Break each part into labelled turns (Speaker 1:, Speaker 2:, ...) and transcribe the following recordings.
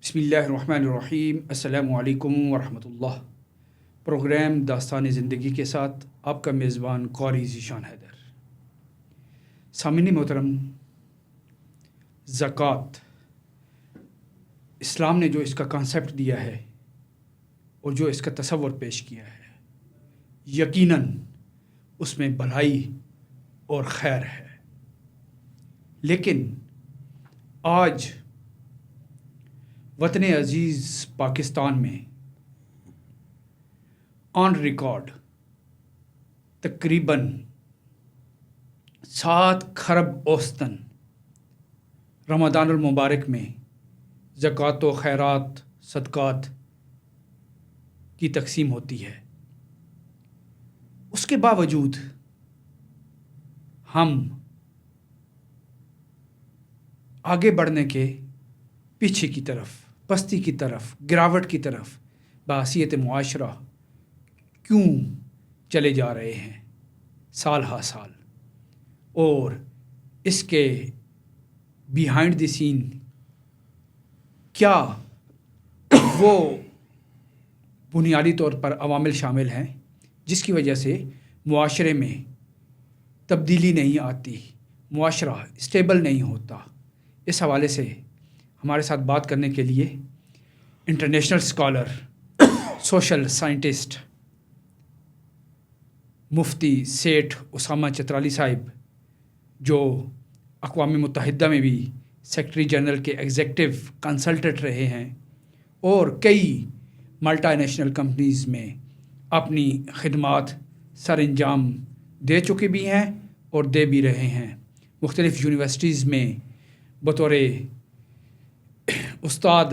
Speaker 1: بسم اللہ الرحمن الرحیم. السلام علیکم ورحمۃ اللہ. پروگرام داستان زندگی کے ساتھ آپ کا میزبان قاری ذیشان حیدر. سامعین محترم، زکوٰۃ اسلام نے جو اس کا کانسیپٹ دیا ہے اور جو اس کا تصور پیش کیا ہے، یقیناً اس میں بھلائی اور خیر ہے. لیکن آج وطن عزیز پاکستان میں آن ریکارڈ تقریباً 7 کھرب اوسطاً رمضان المبارک میں زکوٰۃ و خیرات صدقات کی تقسیم ہوتی ہے. اس کے باوجود ہم آگے بڑھنے کے پیچھے کی طرف، پستی کی طرف، گراوٹ کی طرف بحیثیت معاشرہ کیوں چلے جا رہے ہیں سال ہا سال، اور اس کے بیہائنڈ دی سین کیا وہ بنیادی طور پر عوامل شامل ہیں جس کی وجہ سے معاشرے میں تبدیلی نہیں آتی، معاشرہ اسٹیبل نہیں ہوتا. اس حوالے سے ہمارے ساتھ بات کرنے کے لیے انٹرنیشنل اسکالر، سوشل سائنٹسٹ مفتی سیٹھ اسامہ چترالی صاحب، جو اقوام متحدہ میں بھی سیکرٹری جنرل کے ایگزیکٹو کنسلٹنٹ رہے ہیں اور کئی ملٹا نیشنل کمپنیز میں اپنی خدمات سر انجام دے چکے بھی ہیں اور دے بھی رہے ہیں. مختلف یونیورسٹیز میں بطور استاد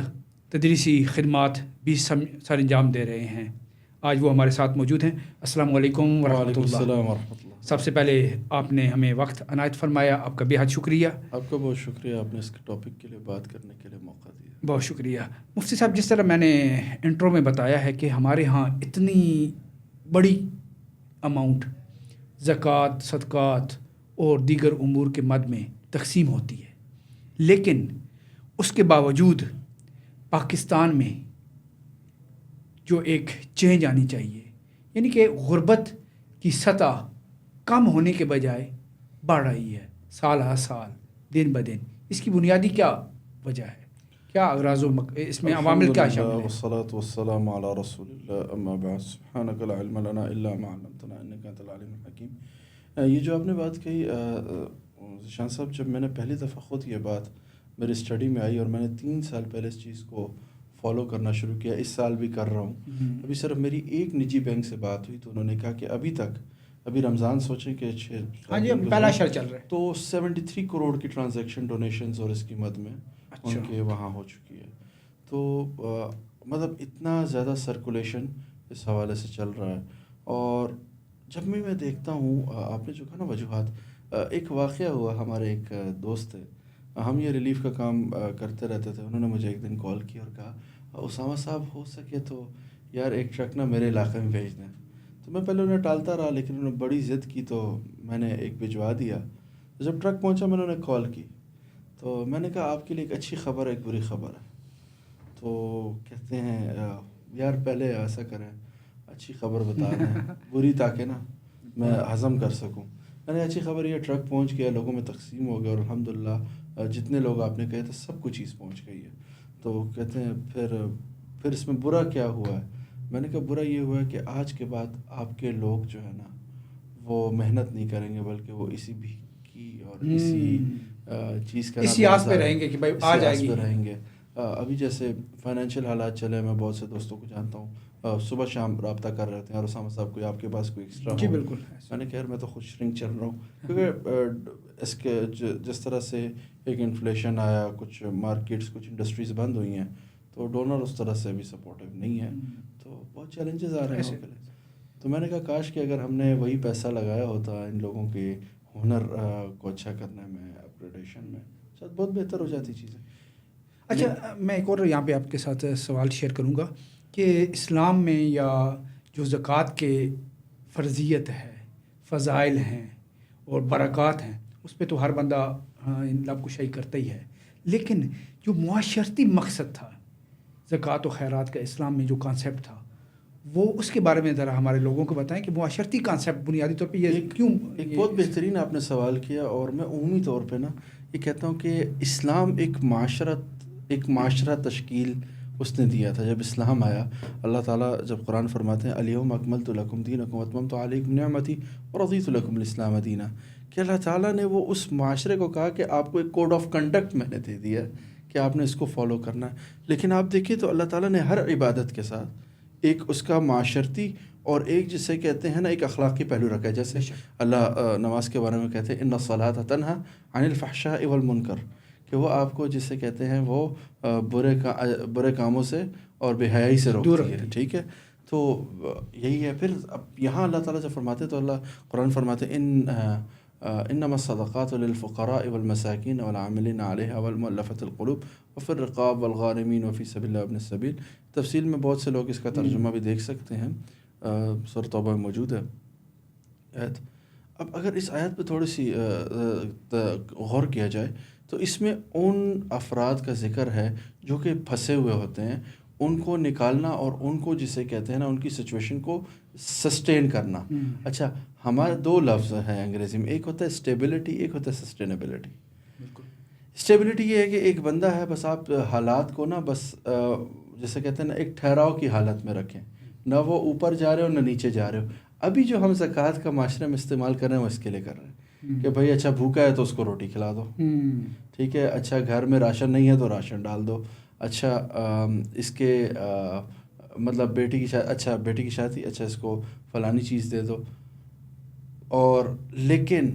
Speaker 1: تدریسی خدمات بھی سر انجام دے رہے ہیں. آج وہ ہمارے ساتھ موجود ہیں. السلام علیکم ورحمۃ اللہ.
Speaker 2: السلام ورحمۃ اللہ.
Speaker 1: سب سے پہلے آپ نے ہمیں وقت عنایت فرمایا، آپ کا بے حد شکریہ.
Speaker 2: آپ کا بہت شکریہ، آپ نے اس کے ٹاپک کے لیے بات کرنے کے لیے موقع دیا.
Speaker 1: بہت شکریہ. مفتی صاحب، جس طرح میں نے انٹرو میں بتایا ہے کہ ہمارے ہاں اتنی بڑی اماؤنٹ زکوٰۃ، صدقات اور دیگر امور کے مد میں تقسیم ہوتی ہے، لیکن اس کے باوجود پاکستان میں جو ایک چینج آنی چاہیے، یعنی کہ غربت کی سطح کم ہونے کے بجائے بڑھ رہی ہے سال ہر سال، دن بدن. اس کی بنیادی کیا وجہ ہے؟ کیا اغراض و اس میں عوامل کیا شامل ہیں؟
Speaker 2: والصلاة والسلام علی رسول اللہ، اما بعد، سبحانک لا علم لنا الا ما علمتنا انک انت العلیم الحکیم. یہ جو آپ نے بات کہی ذیشان صاحب، جب میں نے پہلی دفعہ خود یہ بات میری اسٹڈی میں آئی اور میں نے 3 سال پہلے اس چیز کو فالو کرنا شروع کیا، اس سال بھی کر رہا ہوں. ابھی صرف میری ایک نجی بینک سے بات ہوئی تو انہوں نے کہا کہ ابھی رمضان سوچیں کہ
Speaker 1: ہاں جی، پہلا شہر چل رہا ہے
Speaker 2: تو 73 کروڑ کی ٹرانزیکشن ڈونیشنز اور اس کی مد میں ان کے وہاں ہو چکی ہے. تو مطلب اتنا زیادہ سرکولیشن اس حوالے سے چل رہا ہے. اور جب میں دیکھتا ہوں، آپ نے جو کہا نا وجوہات، ایک واقعہ ہوا. ہمارے ایک دوست تھے، ہم یہ ریلیف کا کام کرتے رہتے تھے. انہوں نے مجھے ایک دن کال کی اور کہا، اسامہ صاحب ہو سکے تو یار ایک ٹرک نا میرے علاقے میں بھیج دیں. تو میں پہلے انہیں ٹالتا رہا، لیکن انہوں نے بڑی ضد کی تو میں نے ایک بھجوا دیا. جب ٹرک پہنچا میں نے انہیں کال کی تو میں نے کہا آپ کے لیے ایک اچھی خبر ہے، ایک بری خبر ہے. تو کہتے ہیں یار پہلے ایسا کریں، اچھی خبر بتا دیں، بری تاکہ نا میں ہضم کر سکوں. میں نے اچھی خبر یہ ٹرک پہنچ گیا، لوگوں میں تقسیم ہو گیا اور الحمدللہ جتنے لوگ آپ نے کہے تھے سب کو چیز پہنچ گئی ہے. تو کہتے ہیں پھر اس میں برا کیا ہوا ہے؟ میں نے کہا برا یہ ہوا ہے کہ آج کے بعد آپ کے لوگ جو ہے نا وہ محنت نہیں کریں گے، بلکہ وہ اسی بھی کی اور اسی چیز کا
Speaker 1: اسی آس پہ رہیں گے کہ بھائی آ جائے گی.
Speaker 2: رہیں گے. ابھی جیسے فائنینشیل حالات چلے، میں بہت سے دوستوں کو جانتا ہوں صبح شام رابطہ کر رہے ہیں اور اسامہ صاحب کوئی آپ کے پاس کوئی ایکسٹرا
Speaker 1: جی بالکل.
Speaker 2: میں نے کہا میں تو خود شرنک چل رہا ہوں، کیونکہ اس کے جس طرح سے ایک انفلیشن آیا، کچھ مارکیٹس، کچھ انڈسٹریز بند ہوئی ہیں، تو ڈونر اس طرح سے بھی سپورٹیو نہیں ہے، تو بہت چیلنجز آ رہے ہیں. تو میں نے کہا کاش کہ اگر ہم نے وہی پیسہ لگایا ہوتا ان لوگوں کے ہنر کو اچھا کرنے میں، اپگریڈیشن میں، شاید بہت بہتر ہو جاتی چیزیں.
Speaker 1: اچھا، میں ایک اور یہاں پہ آپ کے ساتھ سوال شیئر کروں گا کہ اسلام میں یا جو زکوٰۃ کے فرضیت ہے، فضائل ہیں اور برکات ہیں، اس پہ تو ہر بندہ لب کشائی کرتا ہی ہے، لیکن جو معاشرتی مقصد تھا زکوٰۃ و خیرات کا اسلام میں جو کانسیپٹ تھا وہ اس کے بارے میں ذرا ہمارے لوگوں کو بتائیں کہ معاشرتی کانسیپٹ بنیادی طور پہ یہ کیوں.
Speaker 2: ایک بہت بہترین آپ نے سوال کیا، اور میں عمومی طور پہ نا یہ کہتا ہوں کہ اسلام ایک معاشرہ تشکیل اس نے دیا تھا. جب اسلام آیا، اللہ تعالیٰ جب قرآن فرماتے ہیں الیوم اکملت لکم دینکم واتممت علیکم نعمتی ورضیت لکم الاسلام دینا، کہ اللہ تعالیٰ نے وہ اس معاشرے کو کہا کہ آپ کو ایک کوڈ آف کنڈکٹ میں نے دے دیا کہ آپ نے اس کو فالو کرنا ہے. لیکن آپ دیکھیں تو اللہ تعالیٰ نے ہر عبادت کے ساتھ ایک اس کا معاشرتی اور ایک جسے کہتے ہیں نا ایک اخلاقی پہلو رکھا ہے. جیسے اللہ نماز کے بارے میں کہتے ہیں ان الصلاۃ تنہا عن الفحشاء والمنکر، کہ وہ آپ کو جسے کہتے ہیں وہ برے کاموں سے اور بے حیائی سے روکتی ہے. ٹھیک ہے، تو یہی ہے. پھر اب یہاں اللہ تعالیٰ جب فرماتے تو اللہ قرآن فرماتے انما الصدقات للفقراء والمساکین والعاملین علیہا والمؤلفۃ القلوب وفی الرقاب والغارمین وفی سبیل اللہ وابن السبیل. تفصیل میں بہت سے لوگ اس کا ترجمہ بھی دیکھ سکتے ہیں، سورۃ توبہ میں موجود ہے آیت. اب اگر اس آیت پہ تھوڑی سی غور کیا جائے تو اس میں ان افراد کا ذکر ہے جو کہ پھنسے ہوئے ہوتے ہیں، ان کو نکالنا اور ان کو جسے کہتے ہیں نا ان کی سچویشن کو سسٹین کرنا. اچھا، ہمارے دو لفظ ہیں انگریزی میں، ایک ہوتا ہے اسٹیبلٹی، ایک ہوتا ہے سسٹینیبلٹی. اسٹیبلٹی یہ ہے کہ ایک بندہ ہے، بس آپ حالات کو نا بس جسے کہتے ہیں نا ایک ٹھہراؤ کی حالت میں رکھیں، نہ وہ اوپر جا رہے ہو نہ نیچے جا رہے ہو. ابھی جو ہم زکوٰۃ کا معاشرے میں استعمال کر رہے ہیں وہ اس کے لیے کر رہے ہیں کہ بھائی اچھا بھوکا ہے تو اس کو روٹی کھلا دو، ٹھیک ہے، اچھا گھر میں راشن نہیں ہے تو راشن ڈال دو، اچھا اس کے مطلب بیٹی کی شادی، اچھا اس کو فلانی چیز دے دو. اور لیکن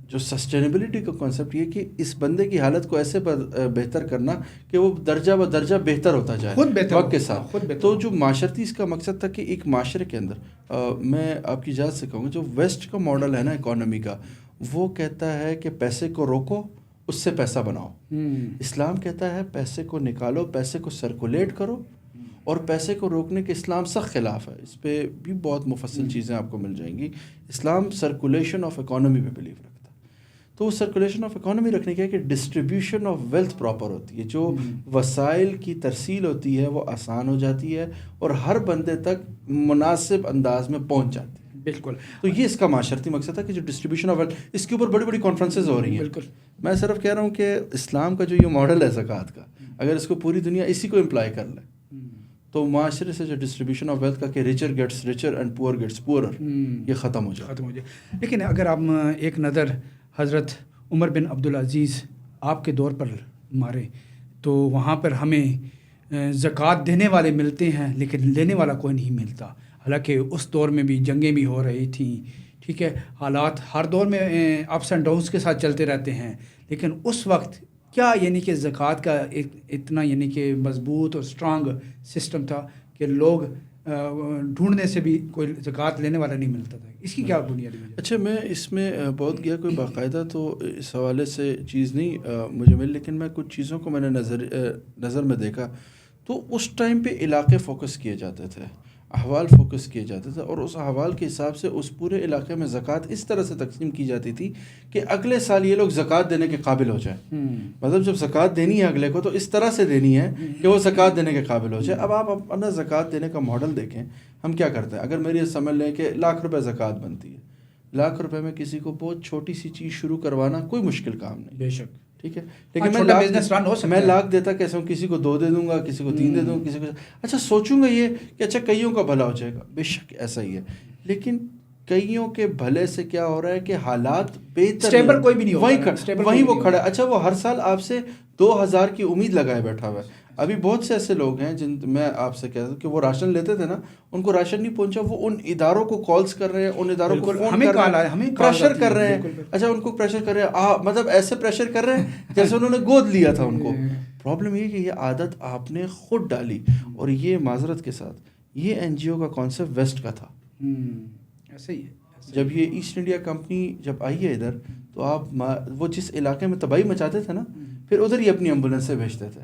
Speaker 2: جو سسٹینیبلٹی کا کانسیپٹ یہ کہ اس بندے کی حالت کو ایسے بہتر کرنا کہ وہ درجہ بدرجہ بہتر ہوتا جائے وقت کے ساتھ. تو جو معاشرتی اس کا مقصد تھا کہ ایک معاشرے کے اندر میں آپ کی اجازت سے کہوں گا جو ویسٹ کا ماڈل ہے نا اکانومی کا، وہ کہتا ہے کہ پیسے کو روکو اس سے پیسہ بناؤ. اسلام کہتا ہے پیسے کو نکالو، پیسے کو سرکولیٹ کرو، اور پیسے کو روکنے کے اسلام سخت خلاف ہے. اس پہ بھی بہت مفصل چیزیں آپ کو مل جائیں گی. اسلام سرکولیشن آف اکانومی پہ بلیو رکھتا ہے. تو سرکولیشن آف اکانومی رکھنے کیا ہے کہ ڈسٹریبیوشن آف ویلتھ پراپر ہوتی ہے، جو وسائل کی ترسیل ہوتی ہے وہ آسان ہو جاتی ہے اور ہر بندے تک مناسب انداز میں پہنچ جاتی ہے.
Speaker 1: بالکل.
Speaker 2: تو یہ اس کا معاشرتی مقصد ہے کہ جو ڈسٹریبیوشن آف ویلتھ، اس کے اوپر بڑی بڑی کانفرنسز ہو رہی ہیں.
Speaker 1: بالکل.
Speaker 2: میں صرف کہہ رہا ہوں کہ اسلام کا جو یہ ماڈل ہے زکوٰۃ کا، اگر اس کو پوری دنیا اسی کو امپلائی کر لے تو معاشرے سے جو ڈسٹریبیوشن آف ویلتھ کا کہ ریچر گیٹس ریچر اینڈ پور گیٹس پورر، یہ ختم ہو جائے.
Speaker 1: لیکن اگر آپ ایک نظر حضرت عمر بن عبدالعزیز آپ کے دور پر ماریں تو وہاں پر ہمیں زکوٰۃ دینے والے ملتے ہیں لیکن لینے والا کوئی نہیں ملتا. حالانکہ اس دور میں بھی جنگیں بھی ہو رہی تھیں، ٹھیک ہے، حالات ہر دور میں اپس اینڈ ڈاؤنس کے ساتھ چلتے رہتے ہیں. لیکن اس وقت کیا یعنی کہ زکوٰۃ کا اتنا یعنی کہ مضبوط اور اسٹرانگ سسٹم تھا کہ لوگ ڈھونڈنے سے بھی کوئی زکوٰۃ لینے والا نہیں ملتا تھا. اس کی کیا بنیادی وجہ؟
Speaker 2: اچھا، میں اس میں بہت گیا کوئی باقاعدہ تو اس حوالے سے چیز نہیں مجھے ملی، لیکن میں کچھ چیزوں کو میں نے نظر میں دیکھا تو اس ٹائم پہ علاقے فوکس کیے جاتے تھے، احوال فوکس کیے جاتے تھے، اور اس احوال کے حساب سے اس پورے علاقے میں زکوٰۃ اس طرح سے تقسیم کی جاتی تھی کہ اگلے سال یہ لوگ زکوٰۃ دینے کے قابل ہو جائیں. مطلب جب زکوٰۃ دینی ہے اگلے کو تو اس طرح سے دینی ہے کہ وہ زکوٰۃ دینے کے قابل ہو جائے. اب آپ اپنا زکوٰۃ دینے کا ماڈل دیکھیں. ہم کیا کرتے ہیں؟ اگر میری یہ سمجھ لیں کہ ₹1,00,000 زکوٰۃ بنتی ہے، ₹1,00,000 میں کسی کو بہت چھوٹی سی چیز شروع کروانا کوئی مشکل کام نہیں.
Speaker 1: بے شک،
Speaker 2: ٹھیک ہے، لیکن میں $1,00,000 دیتا کیسے ہوں؟ کسی کو 2 دے دوں گا، کسی کو 3 دے دوں گا، کسی کو اچھا سوچوں گا یہ کہ اچھا کئیوں کا بھلا ہو جائے گا. بے شک ایسا ہی ہے، لیکن کئیوں کے بھلے سے کیا ہو رہا ہے کہ حالات بہتر
Speaker 1: کوئی بھی نہیں
Speaker 2: وہیں وہ کھڑا ہے. اچھا وہ ہر سال آپ سے 2,000 کی امید لگائے بیٹھا ہوا ہے. ابھی بہت سے ایسے لوگ ہیں جن میں آپ سے کہتا ہوں کہ وہ راشن لیتے تھے نا، ان کو راشن نہیں پہنچا، وہ ان اداروں کو کالز کر رہے ہیں، ان اداروں کو فون کر رہے ہیں، پریشر کر رہے ہیں. اچھا ان کو پریشر کر رہے ہیں، مطلب ایسے پریشر کر رہے ہیں جیسے انہوں نے گود لیا تھا ان کو. پرابلم یہ کہ یہ عادت آپ نے خود ڈالی، اور یہ معذرت کے ساتھ یہ NGO کا کانسیپٹ ویسٹ کا تھا.
Speaker 1: ایسے ہی ہے.
Speaker 2: جب یہ ایسٹ انڈیا کمپنی جب آئی ہے ادھر تو آپ وہ جس علاقے میں تباہی مچاتے تھے نا، پھر ادھر ہی اپنی ایمبولینسیں بھیجتے تھے،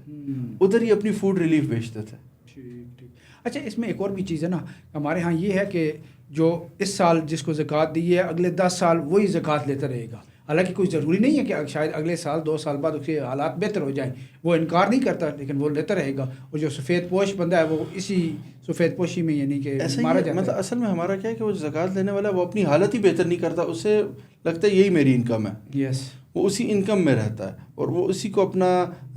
Speaker 2: ادھر ہی اپنی فوڈ ریلیف بھیجتے تھے.
Speaker 1: ٹھیک. اچھا اس میں ایک اور بھی چیز ہے نا، ہمارے ہاں یہ ہے کہ جو اس سال جس کو زکوٰۃ دی ہے اگلے 10 سال وہی زکوٰۃ لیتا رہے گا. حالانکہ کوئی ضروری نہیں ہے کہ شاید اگلے سال 2 سال بعد اس کے حالات بہتر ہو جائیں، وہ انکار نہیں کرتا، لیکن وہ لیتا رہے گا، اور جو سفید پوش بندہ ہے وہ اسی سفید پوشی میں یعنی کہ
Speaker 2: ایسا
Speaker 1: مارا
Speaker 2: ہی
Speaker 1: جاتا
Speaker 2: مطلب
Speaker 1: ہے۔
Speaker 2: اصل میں ہمارا کیا ہے کہ وہ زکوٰۃ لینے والا وہ اپنی حالت ہی بہتر نہیں کرتا، اسے لگتا ہے یہی میری انکم ہے،
Speaker 1: یس،
Speaker 2: وہ اسی انکم میں رہتا ہے اور وہ اسی کو اپنا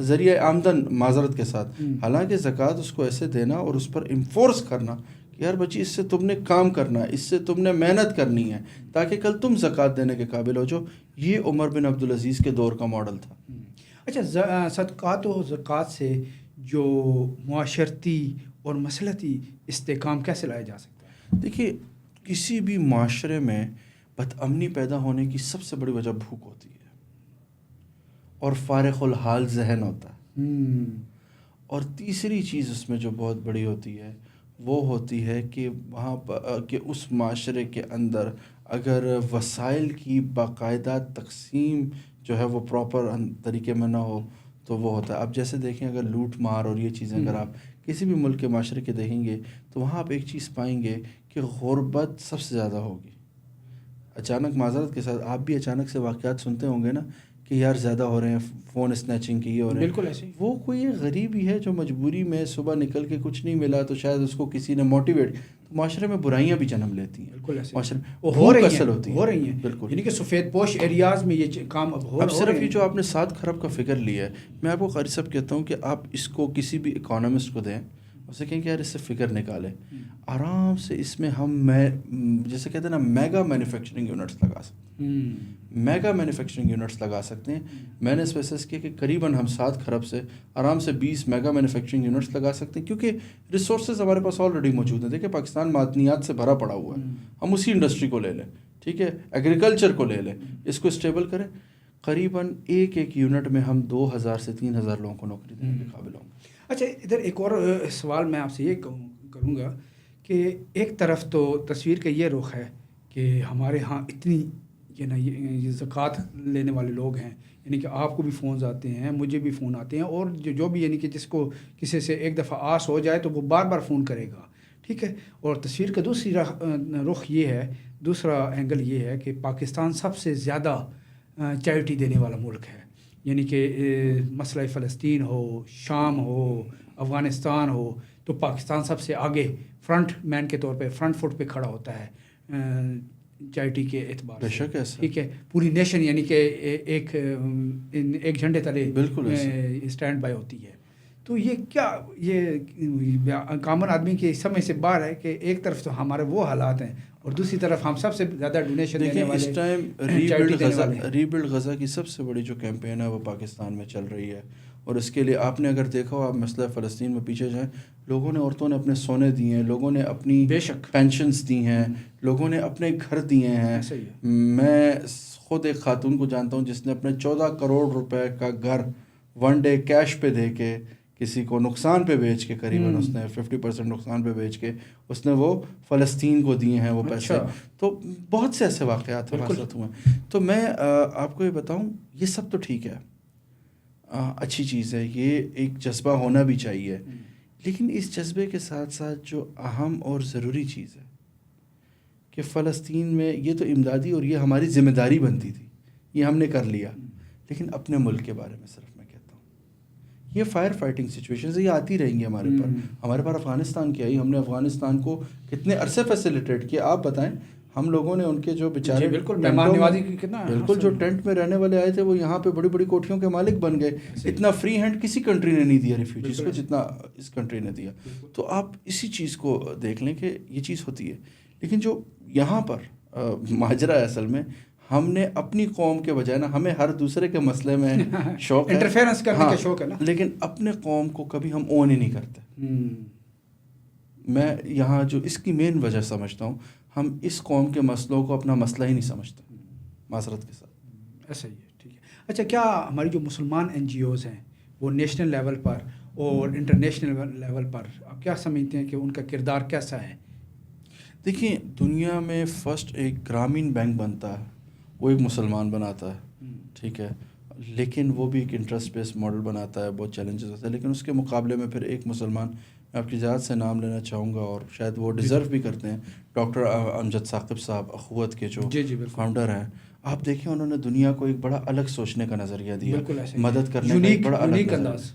Speaker 2: ذریعہ آمدن معذرت کے ساتھ، حالانکہ زکوٰۃ اس کو ایسے دینا اور اس پر انفورس کرنا کہ یار بچی اس سے تم نے کام کرنا ہے، اس سے تم نے محنت کرنی ہے تاکہ کل تم زکوٰۃ دینے کے قابل ہو جو، یہ عمر بن عبدالعزیز کے دور کا ماڈل تھا۔
Speaker 1: اچھا، صدقات و زکوٰۃ سے جو معاشرتی اور مسلحتی استحکام کیسے لایا جا سکتا ہے؟
Speaker 2: دیکھیے، کسی بھی معاشرے میں بد امنی پیدا ہونے کی سب سے بڑی وجہ بھوک ہوتی ہے اور فارغ الحال ذہن ہوتا ہے، اور تیسری چیز اس میں جو بہت بڑی ہوتی ہے وہ ہوتی ہے کہ وہاں کہ اس معاشرے کے اندر اگر وسائل کی باقاعدہ تقسیم جو ہے وہ پراپر طریقے میں نہ ہو تو وہ ہوتا ہے۔ اب جیسے دیکھیں، اگر لوٹ مار اور یہ چیزیں اگر آپ کسی بھی ملک کے معاشرے کے دیکھیں گے تو وہاں آپ ایک چیز پائیں گے کہ غربت سب سے زیادہ ہوگی۔ اچانک معذرت کے ساتھ آپ بھی اچانک سے واقعات سنتے ہوں گے نا کہ یار زیادہ ہو رہے ہیں، فون اسنیچنگ کی، یہ ہو رہے ہیں،
Speaker 1: بالکل ایسے ہی۔
Speaker 2: وہ کوئی ایک غریب ہی ہے جو مجبوری میں صبح نکل کے کچھ نہیں ملا تو شاید اس کو کسی نے موٹیویٹ، تو معاشرے میں برائیاں بھی جنم لیتی ہیں،
Speaker 1: بالکل ایسے
Speaker 2: معاشرے
Speaker 1: وہ ہو رہی
Speaker 2: اصل
Speaker 1: ہیں،
Speaker 2: ہوتی
Speaker 1: ہو رہی ہیں،
Speaker 2: بالکل۔
Speaker 1: یعنی کہ سفید پوش ایریاز میں یہ کام اب
Speaker 2: اب صرف
Speaker 1: رہے
Speaker 2: یہ
Speaker 1: ہیں۔
Speaker 2: جو آپ نے 7 کھرب کا فگر لیا ہے، میں آپ کو قاری صاحب کہتا ہوں کہ آپ اس کو کسی بھی اکانومسٹ کو دیں، اسے کہیں کہ یار اس سے فگر نکالیں، آرام سے اس میں ہم جیسے کہتے ہیں نا میگا مینوفیکچرنگ یونٹس لگا سکتے ہیں، میگا مینوفیکچرنگ یونٹس لگا سکتے ہیں۔ میں نے اسپیسس کیا کہ قریباً ہم 7 کھرب سے آرام سے 20 میگا مینوفیکچرنگ یونٹس لگا سکتے ہیں، کیونکہ ریسورسز ہمارے پاس آلریڈی موجود ہیں۔ دیکھیں پاکستان معدنیات سے بھرا پڑا ہوا ہے، ہم اسی انڈسٹری کو لے لیں، ٹھیک ہے، ایگریکلچر کو لے لیں، اس کو اسٹیبل کریں، قریباً ایک یونٹ میں ہم 2000 سے 3000 لوگوں کو نوکری دینے کے قابل ہوں گے۔
Speaker 1: اچھا، ادھر ایک اور سوال میں آپ سے یہ کروں گا کہ ایک طرف تو تصویر کا یہ رخ ہے کہ ہمارے ہاں اتنی یہ زکوٰۃ لینے والے لوگ ہیں، یعنی کہ آپ کو بھی فونز آتے ہیں، مجھے بھی فون آتے ہیں، اور جو بھی یعنی کہ جس کو کسی سے ایک دفعہ آس ہو جائے تو وہ بار بار فون کرے گا، ٹھیک ہے۔ اور تصویر کا دوسری رخ یہ ہے، دوسرا اینگل یہ ہے کہ پاکستان سب سے زیادہ چیریٹی دینے والا ملک ہے، یعنی کہ مسئلہ فلسطین ہو، شام ہو، افغانستان ہو، تو پاکستان سب سے آگے فرنٹ مین کے طور پہ، فرنٹ فٹ پہ کھڑا ہوتا ہے چیریٹی کے اعتبار سے،
Speaker 2: بے شک ایسا،
Speaker 1: ٹھیک ہے، پوری نیشن یعنی کہ ایک جھنڈے تلے
Speaker 2: بالکل
Speaker 1: اسٹینڈ بائی ہوتی ہے۔ تو یہ کیا، یہ کامن آدمی کے سمجھ سے باہر ہے کہ ایک طرف تو ہمارے وہ حالات ہیں اور دوسری طرف ہم سب سے زیادہ ڈونیشن دینے والے،
Speaker 2: اس ٹائم ریبلڈ غزہ کی سب سے بڑی جو کیمپین ہے وہ پاکستان میں چل رہی ہے، اور اس کے لیے آپ نے اگر دیکھا ہو، آپ مسئلہ فلسطین میں پیچھے جائیں، لوگوں نے، عورتوں نے اپنے سونے دیے ہیں، لوگوں نے اپنی
Speaker 1: بے شک
Speaker 2: پینشنز دی ہیں، لوگوں نے اپنے گھر دیے ہیں۔ میں خود ایک خاتون کو جانتا ہوں جس نے اپنے 14 کروڑ روپے کا گھر 1 ڈے کیش پہ دے کے کسی کو نقصان پہ بیچ کے، قریباً اس نے 50% نقصان پہ بیچ کے اس نے وہ فلسطین کو دیے ہیں وہ پیسے۔ تو بہت سے ایسے واقعات حاصل ہوئے ہیں۔ تو میں آپ کو یہ بتاؤں، یہ سب تو ٹھیک ہے، اچھی چیز ہے، یہ ایک جذبہ ہونا بھی چاہیے، لیکن اس جذبے کے ساتھ ساتھ جو اہم اور ضروری چیز ہے کہ فلسطین میں یہ تو امدادی اور یہ ہماری ذمہ داری بنتی تھی، یہ ہم نے کر لیا، لیکن اپنے ملک کے بارے میں صرف میں کہتا ہوں، یہ فائر فائٹنگ سچویشنز یہ آتی رہیں گی ہمارے پر افغانستان کی آئی، ہم نے افغانستان کو کتنے عرصے فیسیلیٹیٹ کیا، آپ بتائیں، ہم لوگوں نے ان کے جو بیچارے
Speaker 1: بالکل مہمان نوازی کتنا،
Speaker 2: بالکل جو ٹینٹ میں رہنے والے آئے تھے وہ یہاں پہ بڑی بڑی کوٹھیوں کے مالک بن گئے، اتنا فری ہینڈ کسی کنٹری نے نہیں دیا ریفیوجیز کو جتنا اس کنٹری نے دیا۔ تو آپ اسی چیز کو دیکھ لیں کہ یہ چیز ہوتی ہے، لیکن جو یہاں پر ماجرا ہے اصل میں، ہم نے اپنی قوم کے بجائے نا، ہمیں ہر دوسرے کے مسئلے میں شوق ہے،
Speaker 1: انٹرفیئرنس کرنے کا شوق ہے نا،
Speaker 2: لیکن اپنے قوم کو کبھی ہم اون ہی نہیں کرتے۔ میں یہاں جو اس کی مین وجہ سمجھتا ہوں، ہم اس قوم کے مسئلوں کو اپنا مسئلہ ہی نہیں سمجھتے، معذرت کے ساتھ۔
Speaker 1: ایسا ہی ہے، ٹھیک ہے۔ اچھا، کیا ہماری جو مسلمان NGOs ہیں وہ نیشنل لیول پر اور انٹرنیشنل لیول پر آپ کیا سمجھتے ہیں کہ ان کا کردار کیسا ہے؟
Speaker 2: دیکھیں، دنیا میں فرسٹ ایک گرامین بینک بنتا ہے، وہ ایک مسلمان بناتا ہے، ٹھیک ہے، لیکن وہ بھی ایک انٹرسٹ بیس ماڈل بناتا ہے، بہت چیلنجز ہوتے ہیں، لیکن اس کے مقابلے میں پھر ایک مسلمان، میں آپ کی اجازت سے نام لینا چاہوں گا اور شاید وہ ڈیزرو بھی کرتے ہیں، ڈاکٹر امجد ثاقب صاحب، اخوت کے جو فاؤنڈر ہیں، آپ دیکھیں انہوں نے دنیا کو ایک بڑا الگ سوچنے کا نظریہ دیا,
Speaker 1: بالکل ایسے ہی.
Speaker 2: مدد کرنے کا ایک بڑا الگ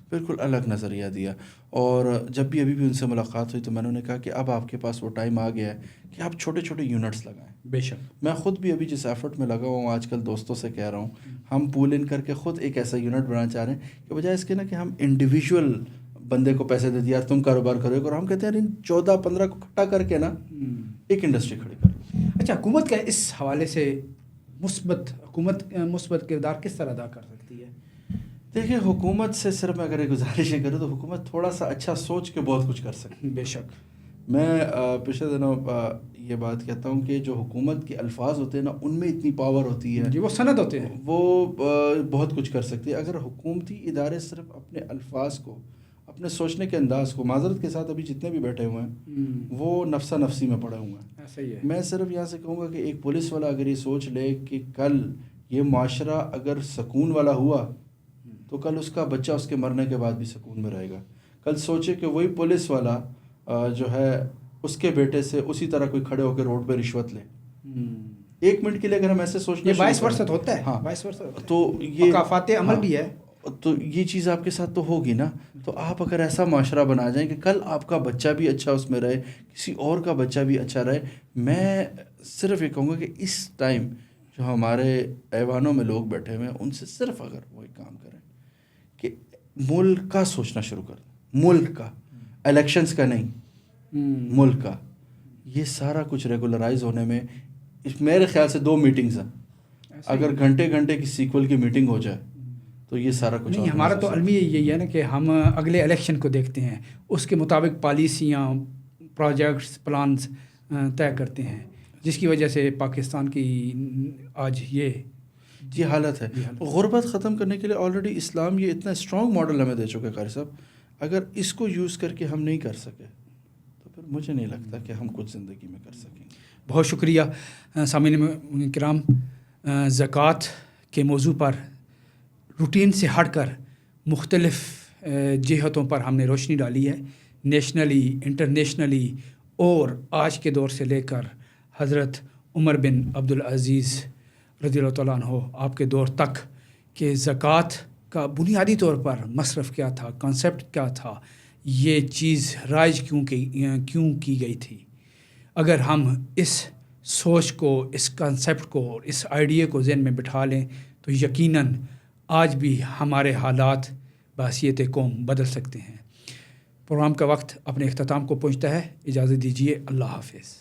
Speaker 2: بالکل الگ نظریہ دیا. اور جب بھی ابھی ان سے ملاقات ہوئی تو میں نے انہیں کہا کہ اب آپ کے پاس وہ ٹائم آ گیا ہے کہ آپ چھوٹے چھوٹے یونٹس لگائیں.
Speaker 1: بے شک
Speaker 2: میں خود بھی ابھی جس ایفرٹ میں لگا ہوا ہوں آج کل دوستوں سے کہہ رہا ہوں, ہم پول ان کر کے خود ایک ایسا یونٹ بنانا چاہ رہے ہیں کہ بجائے اس کے نا کہ ہم انڈیویجول بندے کو پیسے دے دیا تم کاروبار کرو, اور ہم کہتے ہیں ان 14-15 کو اکٹھا کر کے نا ایک انڈسٹری کھڑی کرو.
Speaker 1: اچھا, حکومت کا اس حوالے سے مثبت کردار کس طرح ادا کر سکتی ہے؟
Speaker 2: دیکھیں حکومت سے صرف میں اگر گزارشیں کروں تو حکومت تھوڑا سا اچھا سوچ کے بہت کچھ کر سکتی ہے.
Speaker 1: بے شک.
Speaker 2: میں پچھلے دنوں یہ بات کہتا ہوں کہ جو حکومت کے الفاظ ہوتے ہیں نا ان میں اتنی پاور ہوتی ہے
Speaker 1: جی, وہ سند ہوتے ہیں,
Speaker 2: وہ بہت کچھ کر سکتی ہے. اگر حکومتی ادارے صرف اپنے الفاظ کو, اپنے سوچنے کے انداز کو, معذرت کے ساتھ ابھی جتنے بھی بیٹھے ہوئے ہیں وہ نفسا نفسی میں پڑے ہوئے ہیں.
Speaker 1: صحیح ہے.
Speaker 2: میں صرف یہاں سے کہوں گا کہ ایک پولیس والا اگر یہ سوچ لے کہ کل یہ معاشرہ اگر سکون والا ہوا تو کل اس کا بچہ اس کے مرنے کے بعد بھی سکون میں رہے گا. کل سوچے کہ وہی پولیس والا جو ہے اس کے بیٹے سے اسی طرح کوئی کھڑے ہو کے روڈ پہ رشوت لے, 1 منٹ کے لیے اگر ہم ایسے سوچنا
Speaker 1: باعث ورثت ہوتا ہے.
Speaker 2: ہاں,
Speaker 1: باعث ورثت
Speaker 2: تو یہ
Speaker 1: مقافات عمل بھی ہے,
Speaker 2: تو یہ چیز آپ کے ساتھ تو ہوگی نا. تو آپ اگر ایسا معاشرہ بنا جائیں کہ کل آپ کا بچہ بھی اچھا اس میں رہے, کسی اور کا بچہ بھی اچھا رہے. میں صرف یہ کہوں گا کہ اس ٹائم جو ہمارے ایوانوں میں لوگ بیٹھے ہوئے ہیں ان سے صرف اگر وہ ایک کام کریں کہ ملک کا سوچنا شروع کر دیں, ملک کا, الیکشنز کا نہیں, ملک کا. یہ سارا کچھ ریگولرائز ہونے میں میرے خیال سے 2 میٹنگز ہیں. اگر گھنٹے کی سیکول کی میٹنگ ہو جائے تو یہ سارا کچھ
Speaker 1: نہیں. ہمارا تو المیہ یہی ہے نا کہ ہم اگلے الیکشن کو دیکھتے ہیں, اس کے مطابق پالیسیاں, پروجیکٹس, پلانز طے کرتے ہیں, جس کی وجہ سے پاکستان کی آج یہ
Speaker 2: حالت ہے. غربت ختم کرنے کے لیے آلریڈی اسلام یہ اتنا اسٹرانگ ماڈل ہمیں دے چکا ہے قاری صاحب. اگر اس کو یوز کر کے ہم نہیں کر سکے تو پھر مجھے نہیں لگتا کہ ہم کچھ زندگی میں کر سکیں گے.
Speaker 1: بہت شکریہ سامعین کرام. زکوٰۃ کے موضوع پر روٹین سے ہٹ کر مختلف جہتوں پر ہم نے روشنی ڈالی ہے, نیشنلی, انٹرنیشنلی, اور آج کے دور سے لے کر حضرت عمر بن عبدالعزیز رضی اللہ تعالیٰ عنہ آپ کے دور تک کہ زکوٰۃ کا بنیادی طور پر مصرف کیا تھا, کانسیپٹ کیا تھا, یہ چیز رائج کیوں کی گئی تھی. اگر ہم اس سوچ کو, اس کانسیپٹ کو, اس آئیڈیا کو ذہن میں بٹھا لیں تو یقیناً آج بھی ہمارے حالات بحیثیت قوم بدل سکتے ہیں. پروگرام کا وقت اپنے اختتام کو پہنچتا ہے. اجازت دیجیے. اللہ حافظ.